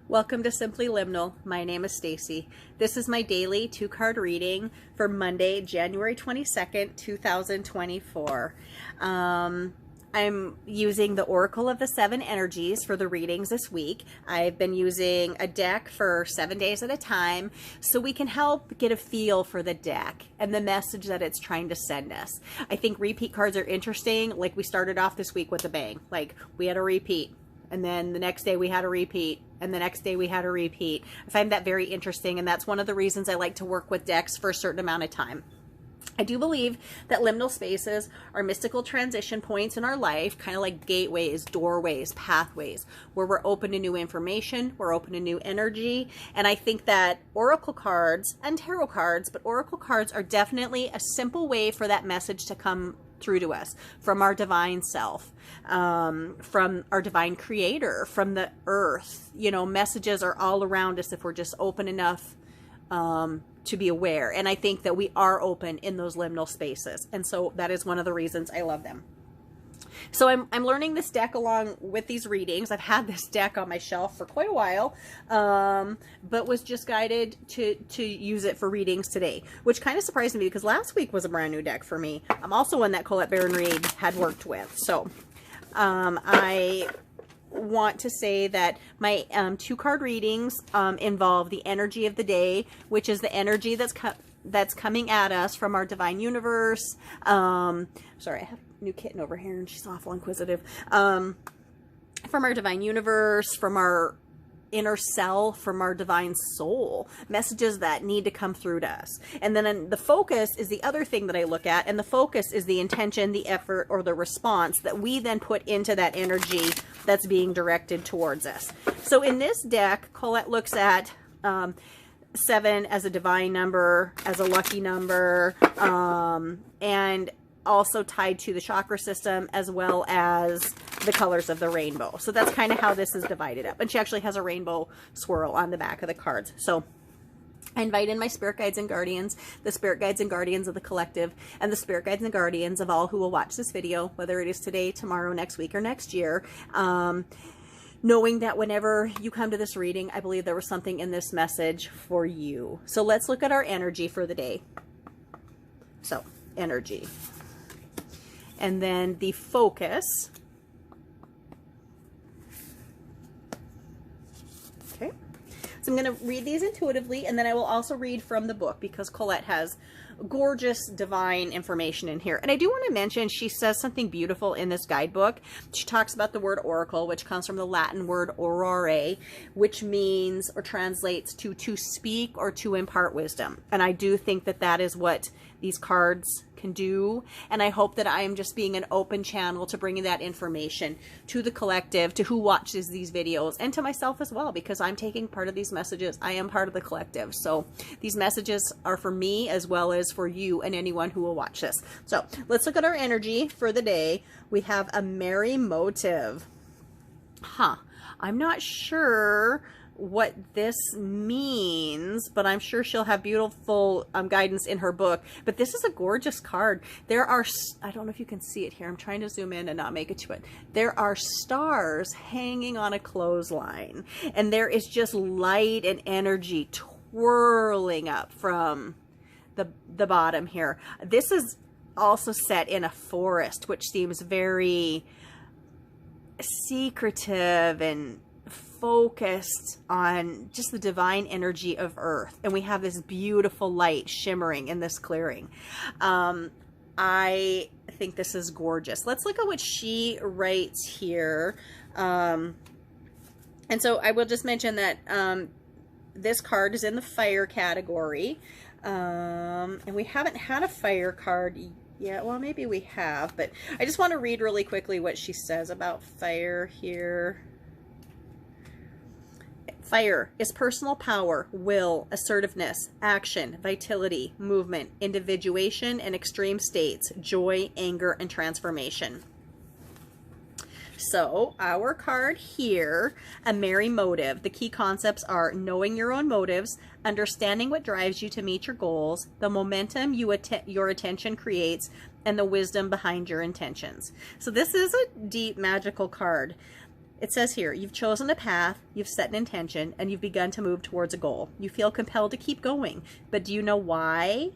Welcome to Simply Liminal. My name is Stacy. This is my daily 2-card reading for Monday, January 22nd, 2024. I'm using the Oracle of the 7 Energies for the readings this week. I've been using a deck for 7 days at a time so we can help get a feel for the deck and the message that it's trying to send us. I think repeat cards are interesting. Like we started off this week with a bang. Like we had a repeat. And then the next day we had a repeat, and the next day we had a repeat. I find that very interesting, and that's one of the reasons I like to work with decks for a certain amount of time. I do believe that liminal spaces are mystical transition points in our life, kind of like gateways, doorways, pathways, where we're open to new information, we're open to new energy, and I think that oracle cards and tarot cards, but oracle cards are definitely a simple way for that message to come through to us from our divine self, from our divine creator, from the earth. You know, messages are all around us if we're just open enough to be aware. And I think that we are open in those liminal spaces. And so that is one of the reasons I love them. So I'm learning this deck along with these readings. I've had this deck on my shelf for quite a while, but was just guided to use it for readings today, which kind of surprised me because last week was a brand new deck for me. I'm also one that Colette Baron-Reid had worked with. So I want to say that my 2-card readings involve the energy of the day, which is the energy that's coming at us from our divine universe. Sorry, I have a new kitten over here and she's awful inquisitive. From our divine universe, from our inner self, from our divine soul, messages that need to come through to us. And then the focus is the other thing that I look at, and the focus is the intention, the effort, or the response that we then put into that energy that's being directed towards us. So in this deck, Colette looks at 7 as a divine number, as a lucky number, and also tied to the chakra system as well as the colors of the rainbow. So that's kind of how this is divided up. And she actually has a rainbow swirl on the back of the cards. So I invite in my spirit guides and guardians, the spirit guides and guardians of the collective, and the spirit guides and guardians of all who will watch this video, whether it is today, tomorrow, next week, or next year. Knowing that whenever you come to this reading, I believe there was something in this message for you. So let's look at our energy for the day. So, energy. And then the focus. Okay. So I'm going to read these intuitively, and then I will also read from the book because Colette has gorgeous divine information in here. And I do want to mention, she says something beautiful in this guidebook. She talks about the word oracle, which comes from the Latin word aurore, which means or translates to speak or to impart wisdom. And I do think that that is what these cards can do, and I hope that I am just being an open channel to bringing that information to the collective, to who watches these videos, and to myself as well, because I'm taking part of these messages. I am part of the collective, so these messages are for me as well as for you and anyone who will watch this. So let's look at our energy for the day. We have a merry motive. I'm not sure what this means, but I'm sure she'll have beautiful guidance in her book. But this is a gorgeous card. There are, I don't know if you can see it here. I'm trying to zoom in and not make it to it. There are stars hanging on a clothesline, and there is just light and energy twirling up from the bottom here. This is also set in a forest, which seems very secretive and focused on just the divine energy of earth. And we have this beautiful light shimmering in this clearing. I think this is gorgeous. Let's look at what she writes here. And so I will just mention that this card is in the fire category. And we haven't had a fire card yet. Well, maybe we have, but I just want to read really quickly what she says about fire here. Fire is personal power, will, assertiveness, action, vitality, movement, individuation, and extreme states, joy, anger, and transformation. So our card here, a merry motive. The key concepts are knowing your own motives, understanding what drives you to meet your goals, the momentum your attention creates, and the wisdom behind your intentions. So this is a deep magical card. It says here, you've chosen a path, you've set an intention, and you've begun to move towards a goal. You feel compelled to keep going, but do you know why?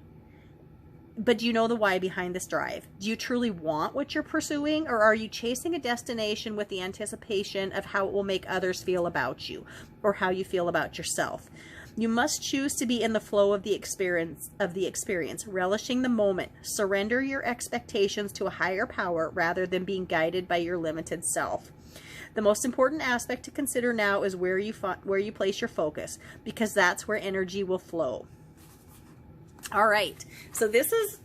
But do you know the why behind this drive? Do you truly want what you're pursuing, or are you chasing a destination with the anticipation of how it will make others feel about you, or how you feel about yourself? You must choose to be in the flow of the experience, relishing the moment. Surrender your expectations to a higher power rather than being guided by your limited self. The most important aspect to consider now is where you place your focus, because that's where energy will flow. All right, so this is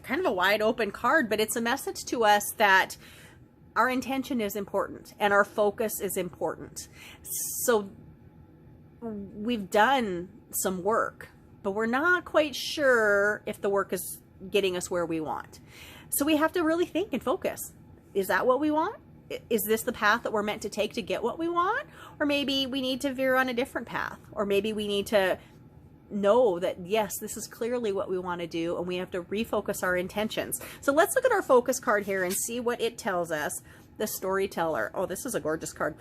kind of a wide open card, but it's a message to us that our intention is important and our focus is important. So we've done some work, but we're not quite sure if the work is getting us where we want. So we have to really think and focus. Is that what we want? Is this the path that we're meant to take to get what we want? Or maybe we need to veer on a different path. Or maybe we need to know that, yes, this is clearly what we want to do, and we have to refocus our intentions. So let's look at our focus card here and see what it tells us. The Storyteller. Oh, this is a gorgeous card.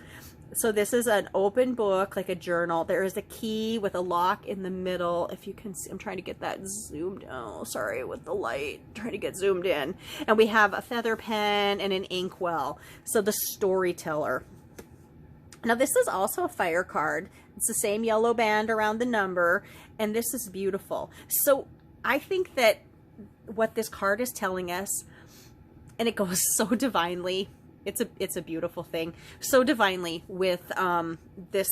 So this is an open book, like a journal. There is a key with a lock in the middle. If you can see, I'm trying to get that zoomed. Oh, sorry, with the light, trying to get zoomed in. And we have a feather pen and an inkwell. So the Storyteller. Now this is also a fire card. It's the same yellow band around the number, and this is beautiful. So I think that what this card is telling us, and it goes so divinely, it's a beautiful thing, so divinely with this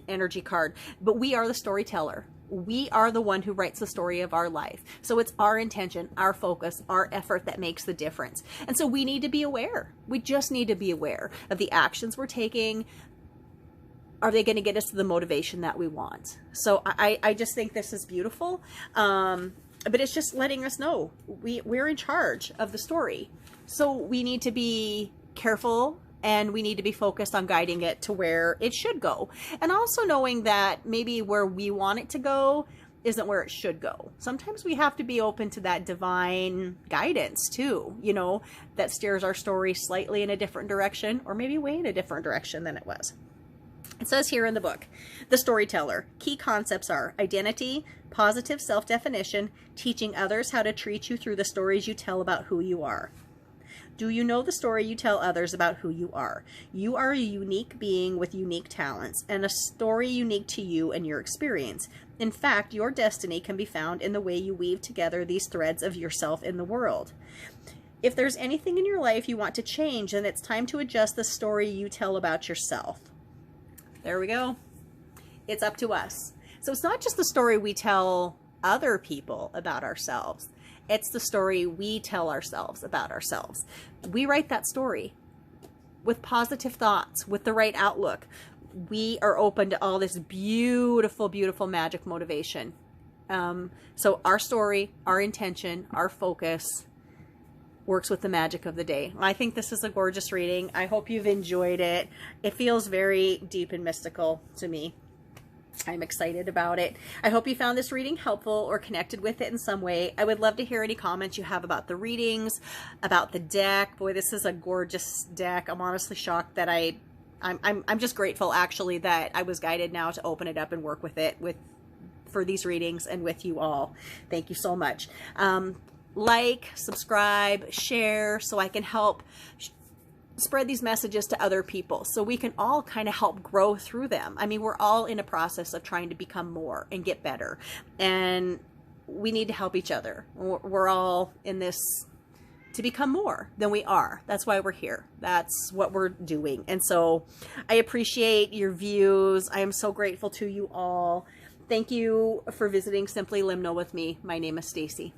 energy card. But we are the storyteller. We are the one who writes the story of our life. So it's our intention, our focus, our effort that makes the difference. And so we need to be aware. We just need to be aware of the actions we're taking. Are they going to get us to the motivation that we want? So I just think this is beautiful. But it's just letting us know we're in charge of the story. So we need to be careful, and we need to be focused on guiding it to where it should go. And also knowing that maybe where we want it to go isn't where it should go. Sometimes we have to be open to that divine guidance too, you know, that steers our story slightly in a different direction, or maybe way in a different direction than it was. It says here in the book, The Storyteller, key concepts are identity, positive self-definition, teaching others how to treat you through the stories you tell about who you are. Do you know the story you tell others about who you are? You are a unique being with unique talents and a story unique to you and your experience. In fact, your destiny can be found in the way you weave together these threads of yourself in the world. If there's anything in your life you want to change, then it's time to adjust the story you tell about yourself. There we go. It's up to us. So it's not just the story we tell other people about ourselves. It's the story we tell ourselves about ourselves. We write that story with positive thoughts, with the right outlook. We are open to all this beautiful, beautiful magic motivation. So our story, our intention, our focus works with the magic of the day. I think this is a gorgeous reading. I hope you've enjoyed it. It feels very deep and mystical to me. I'm excited about it. I hope you found this reading helpful or connected with it in some way. I would love to hear any comments you have about the readings, about the deck. Boy, this is a gorgeous deck. I'm honestly shocked that I'm just grateful actually that I was guided now to open it up and work with it for these readings and with you all. Thank you so much. Like, subscribe, share, so I can help spread these messages to other people, so we can all kind of help grow through them. I mean, we're all in a process of trying to become more and get better, and we need to help each other. We're all in this to become more than we are. That's why we're here. That's what we're doing. And so I appreciate your views. I am so grateful to you all. Thank you for visiting Simply Liminal with me. My name is Stacy.